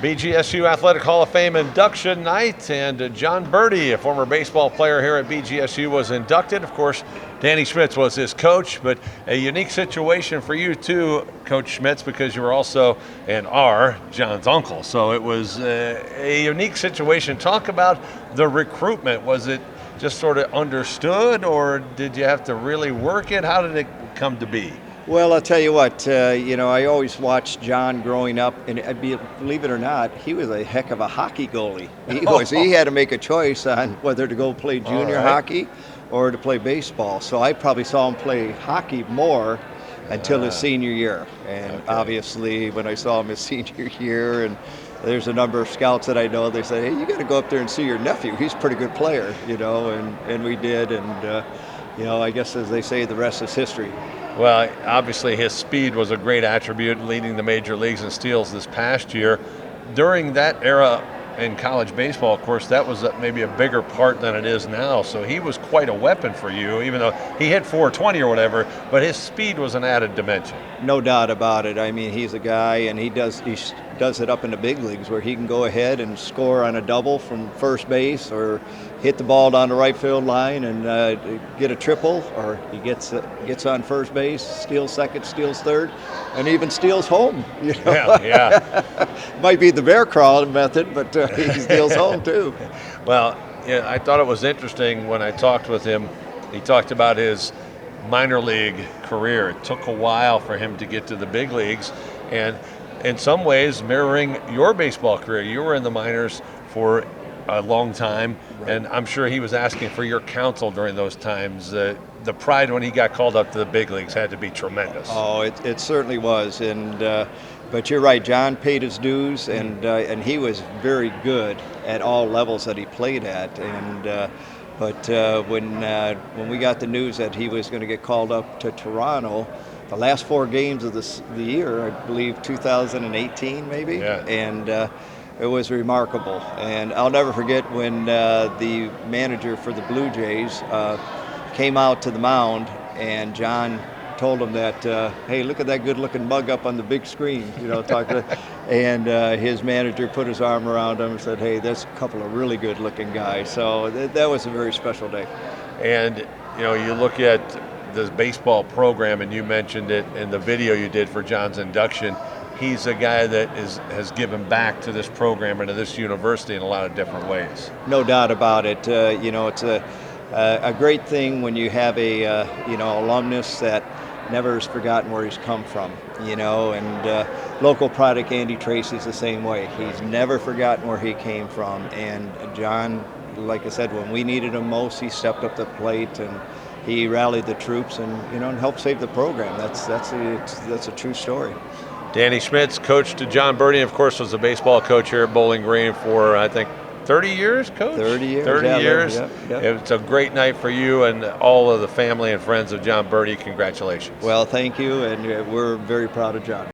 BGSU Athletic Hall of Fame induction night, and John Birdie, a former baseball player here at BGSU, was inducted. Of course, Danny Schmitz was his coach, but a unique situation for you too, Coach Schmitz, because you were also and are John's uncle. So it was a unique situation. Talk about the recruitment. Was it just sort of understood, or did you have to really work it? How did it come to be? Well, I'll tell you what, I always watched John growing up, and believe it or not, he was a heck of a hockey goalie. He had to make a choice on whether to go play junior hockey or to play baseball. So I probably saw him play hockey more until his senior year. And obviously, when I saw him his senior year, and there's a number of scouts that I know, they say, hey, you got to go up there and see your nephew. He's a pretty good player, and we did. And, I guess as they say, the rest is history. Well, obviously his speed was a great attribute, leading the major leagues in steals this past year. During that era in college baseball, of course, that was maybe a bigger part than it is now. So he was quite a weapon for you, even though he hit 420 or whatever, but his speed was an added dimension. No doubt about it. I mean, he's a guy, and he does it up in the big leagues where he can go ahead and score on a double from first base, or hit the ball down the right field line and get a triple, or he gets on first base, steals second, steals third, and even steals home. Yeah. Might be the bear crawl method, but he steals home too. Well, yeah, I thought it was interesting when I talked with him. He talked about his minor league career. It took a while for him to get to the big leagues, and in some ways mirroring your baseball career. You were in the minors for a long time, and I'm sure he was asking for your counsel during those times. The pride when he got called up to the big leagues had to be tremendous. Oh, it certainly was, and but you're right. John paid his dues, and he was very good at all levels that he played at. And but when we got the news that he was going to get called up to Toronto, the last 4 games of the year, I believe 2018 maybe, and it was remarkable. And I'll never forget when the manager for the Blue Jays came out to the mound, and John told him that, hey, look at that good-looking mug up on the big screen, and his manager put his arm around him and said, hey, there's a couple of really good-looking guys. So that was a very special day. And, you look at this baseball program, and you mentioned it in the video you did for John's induction. He's a guy that has given back to this program and to this university in a lot of different ways. No doubt about it. It's a great thing when you have a alumnus that never has forgotten where he's come from. And local product Andy Tracy's the same way. He's never forgotten where he came from. And John, like I said, when we needed him most, he stepped up to the plate and he rallied the troops and and helped save the program. That's a true story. Danny Schmitz, coach to John Birdie, of course, was a baseball coach here at Bowling Green for, I think, 30 years, Coach? 30 years. 30 years. Yep. It's a great night for you and all of the family and friends of John Birdie. Congratulations. Well, thank you, and we're very proud of John.